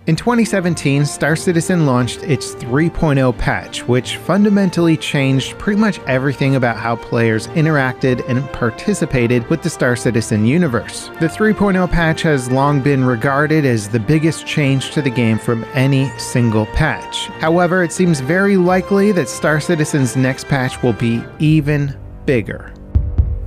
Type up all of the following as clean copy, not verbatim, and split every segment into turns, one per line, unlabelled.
In 2017, Star Citizen launched its 3.0 patch, which fundamentally changed pretty much everything about how players interacted and participated with the Star Citizen universe. The 3.0 patch has long been regarded as the biggest change to the game from any single patch. However, it seems very likely that Star Citizen's next patch will be even bigger.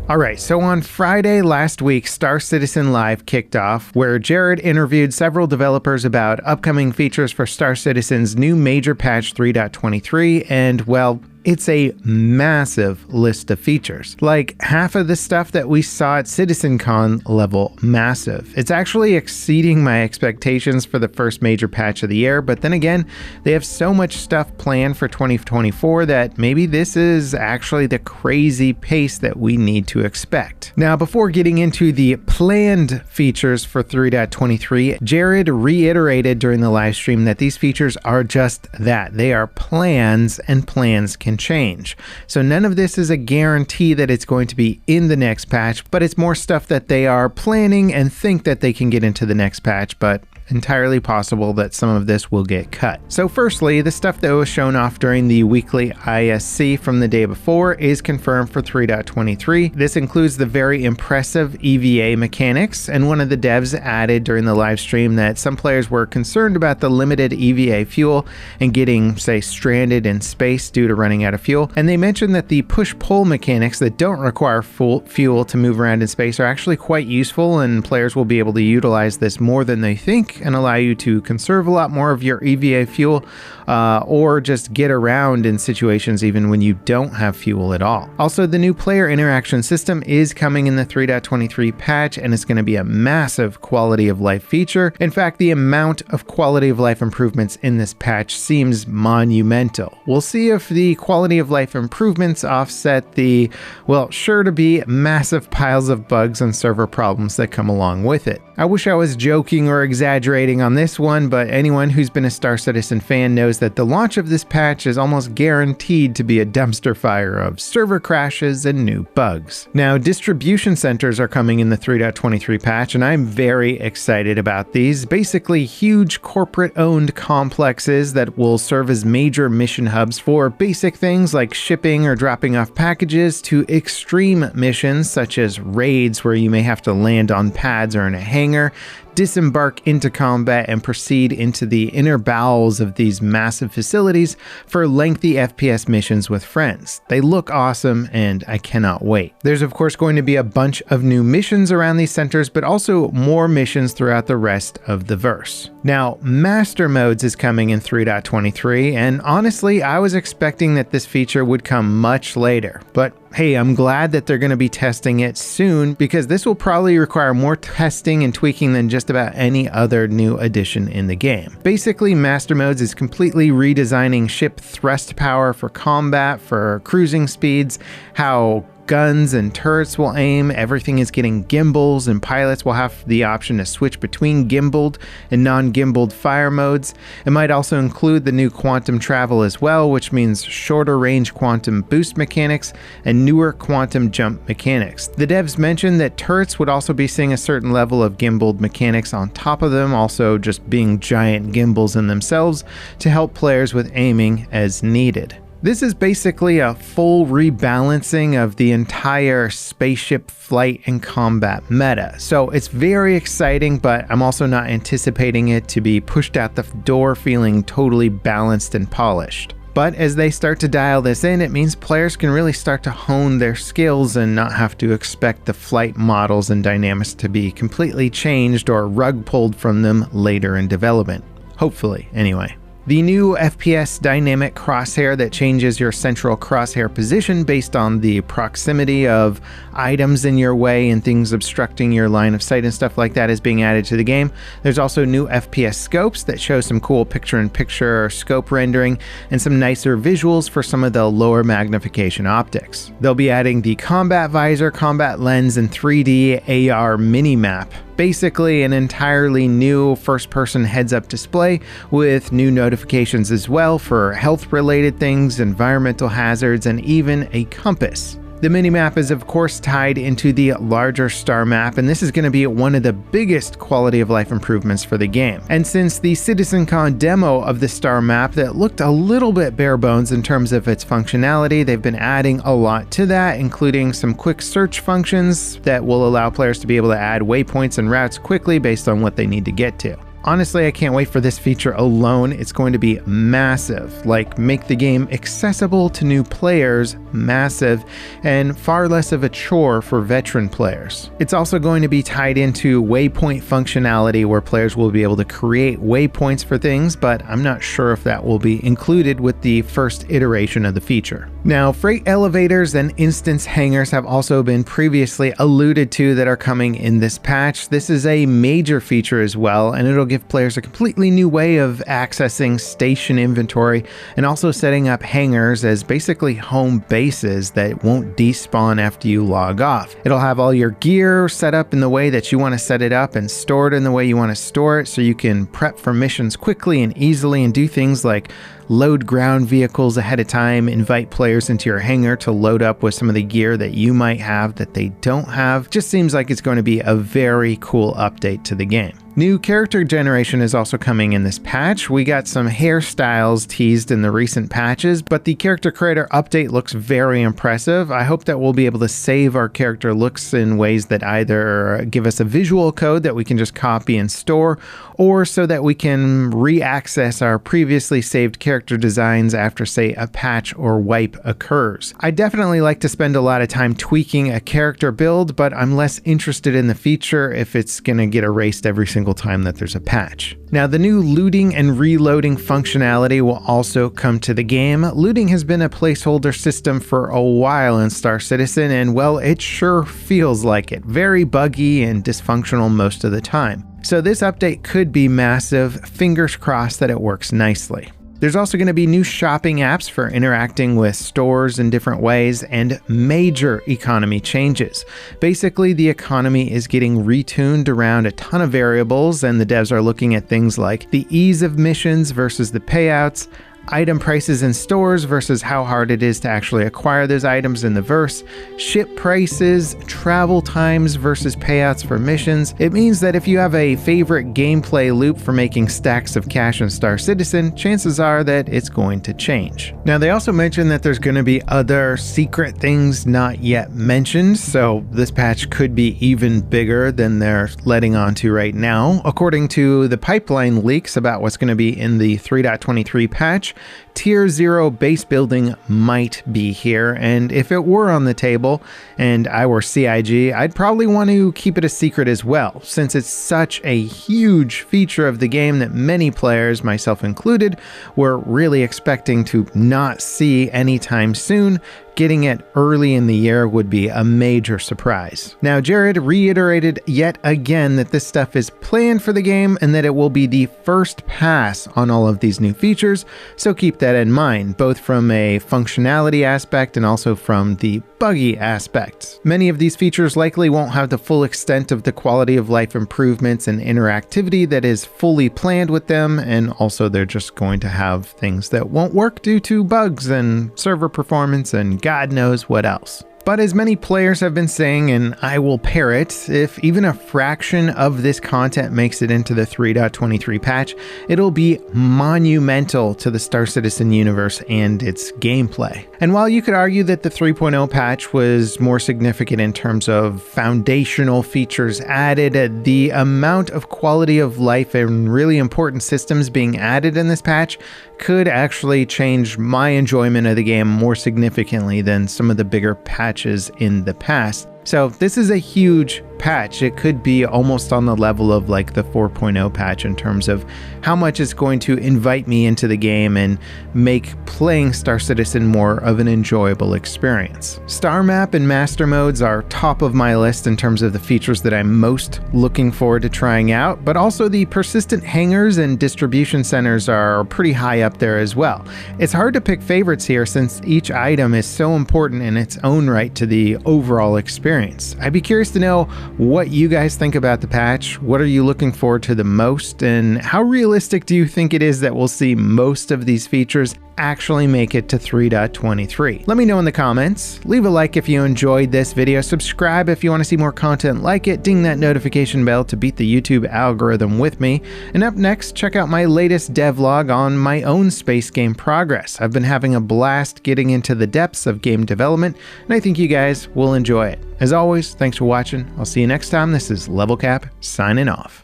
Alright, so on Friday last week, Star Citizen Live kicked off, where Jared interviewed several developers about upcoming features for Star Citizen's new major patch 3.23, and well, it's a massive list of features. Like half of the stuff that we saw at CitizenCon level massive. It's actually exceeding my expectations for the first major patch of the year, but then again, they have so much stuff planned for 2024 that maybe this is actually the crazy pace that we need to expect. Now, before getting into the planned features for 3.23, Jared reiterated during the live stream that these features are just that. They are plans, and plans can change. So none of this is a guarantee that it's going to be in the next patch, but it's more stuff that they are planning and think that they can get into the next patch, but entirely possible that some of this will get cut. So firstly, the stuff that was shown off during the weekly ISC from the day before is confirmed for 3.23. This includes the very impressive EVA mechanics, and one of the devs added during the live stream that some players were concerned about the limited EVA fuel and getting, say, stranded in space due to running out of fuel. And they mentioned that the push-pull mechanics that don't require full fuel to move around in space are actually quite useful, and players will be able to utilize this more than they think and allow you to conserve a lot more of your EVA fuel or just get around in situations even when you don't have fuel at all. Also, the new player interaction system is coming in the 3.23 patch, and it's going to be a massive quality of life feature. In fact, the amount of quality of life improvements in this patch seems monumental. We'll see if the quality of life improvements offset the, well, sure to be massive piles of bugs and server problems that come along with it. I wish I was joking or exaggerating on this one, but anyone who's been a Star Citizen fan knows that the launch of this patch is almost guaranteed to be a dumpster fire of server crashes and new bugs. Now, distribution centers are coming in the 3.23 patch, and I'm very excited about these. Basically, huge corporate-owned complexes that will serve as major mission hubs for basic things like shipping or dropping off packages to extreme missions such as raids where you may have to land on pads or in a hangar, disembark into combat, and proceed into the inner bowels of these massive facilities for lengthy FPS missions with friends. They look awesome, and I cannot wait. There's of course going to be a bunch of new missions around these centers, but also more missions throughout the rest of the verse. Now, Master Modes is coming in 3.23, and honestly, I was expecting that this feature would come much later, but hey, I'm glad that they're going to be testing it soon, because this will probably require more testing and tweaking than just about any other new addition in the game. Basically, Master Modes is completely redesigning ship thrust power for combat, for cruising speeds, how guns and turrets will aim, everything is getting gimbals, and pilots will have the option to switch between gimbaled and non-gimbaled fire modes. It might also include the new quantum travel as well, which means shorter range quantum boost mechanics and newer quantum jump mechanics. The devs mentioned that turrets would also be seeing a certain level of gimbaled mechanics on top of them, also just being giant gimbals in themselves to help players with aiming as needed. This is basically a full rebalancing of the entire spaceship flight and combat meta. So it's very exciting, but I'm also not anticipating it to be pushed out the door feeling totally balanced and polished. But as they start to dial this in, it means players can really start to hone their skills and not have to expect the flight models and dynamics to be completely changed or rug pulled from them later in development. Hopefully, anyway. The new FPS dynamic crosshair that changes your central crosshair position based on the proximity of items in your way and things obstructing your line of sight and stuff like that is being added to the game. There's also new FPS scopes that show some cool picture-in-picture scope rendering and some nicer visuals for some of the lower magnification optics. They'll be adding the combat visor, combat lens, and 3D AR mini-map. Basically an entirely new first-person heads-up display with new notifications as well for health-related things, environmental hazards, and even a compass. The minimap is of course tied into the larger star map, and this is going to be one of the biggest quality of life improvements for the game. And since the CitizenCon demo of the star map that looked a little bit bare bones in terms of its functionality, they've been adding a lot to that, including some quick search functions that will allow players to be able to add waypoints and routes quickly based on what they need to get to. Honestly, I can't wait for this feature alone. It's going to be massive, like make the game accessible to new players, massive, and far less of a chore for veteran players. It's also going to be tied into waypoint functionality where players will be able to create waypoints for things, but I'm not sure if that will be included with the first iteration of the feature. Now, freight elevators and instance hangars have also been previously alluded to that are coming in this patch. This is a major feature as well, and it'll give players a completely new way of accessing station inventory and also setting up hangars as basically home bases that won't despawn after you log off. It'll have all your gear set up in the way that you want to set it up and stored in the way you want to store it, so you can prep for missions quickly and easily and do things like load ground vehicles ahead of time, invite players into your hangar to load up with some of the gear that you might have that they don't have. Just seems like it's going to be a very cool update to the game. New character generation is also coming in this patch. We got some hairstyles teased in the recent patches, but the character creator update looks very impressive. I hope that we'll be able to save our character looks in ways that either give us a visual code that we can just copy and store, or so that we can re-access our previously saved character designs after, say, a patch or wipe occurs. I definitely like to spend a lot of time tweaking a character build, but I'm less interested in the feature if it's going to get erased every single time that there's a patch. Now, the new looting and reloading functionality will also come to the game. Looting has been a placeholder system for a while in Star Citizen, and well, it sure feels like it. Very buggy and dysfunctional most of the time. So this update could be massive. Fingers crossed that it works nicely. There's also going to be new shopping apps for interacting with stores in different ways and major economy changes. Basically, the economy is getting retuned around a ton of variables, and the devs are looking at things like the ease of missions versus the payouts, item prices in stores versus how hard it is to actually acquire those items in the verse, ship prices, travel times versus payouts for missions. It means that if you have a favorite gameplay loop for making stacks of cash in Star Citizen, chances are that it's going to change. Now, they also mentioned that there's going to be other secret things not yet mentioned, so this patch could be even bigger than they're letting on to right now. According to the pipeline leaks about what's going to be in the 3.23 patch, Tier 0 base building might be here, and if it were on the table and I were CIG, I'd probably want to keep it a secret as well, since it's such a huge feature of the game that many players, myself included, were really expecting to not see anytime soon. Getting it early in the year would be a major surprise. Now, Jared reiterated yet again that this stuff is planned for the game and that it will be the first pass on all of these new features, so keep that in mind, both from a functionality aspect and also from the buggy aspects. Many of these features likely won't have the full extent of the quality of life improvements and interactivity that is fully planned with them, and also they're just going to have things that won't work due to bugs and server performance and God knows what else. But as many players have been saying, and I will parrot, if even a fraction of this content makes it into the 3.23 patch, it'll be monumental to the Star Citizen universe and its gameplay. And while you could argue that the 3.0 patch was more significant in terms of foundational features added, the amount of quality of life and really important systems being added in this patch could actually change my enjoyment of the game more significantly than some of the bigger patches in the past. So this is a huge patch. It could be almost on the level of like the 4.0 patch in terms of how much it's going to invite me into the game and make playing Star Citizen more of an enjoyable experience. Star Map and Master Modes are top of my list in terms of the features that I'm most looking forward to trying out, but also the persistent hangars and distribution centers are pretty high up there as well. It's hard to pick favorites here since each item is so important in its own right to the overall experience. I'd be curious to know what you guys think about the patch. What are you looking forward to the most, and how realistic do you think it is that we'll see most of these features actually make it to 3.23? Let me know in the comments. Leave a like if you enjoyed this video, subscribe if you want to see more content like it, ding that notification bell to beat the YouTube algorithm with me, and up next, check out my latest devlog on my own space game progress. I've been having a blast getting into the depths of game development, and I think you guys will enjoy it. As always, thanks for watching. I'll see you next time. This is Level Cap signing off.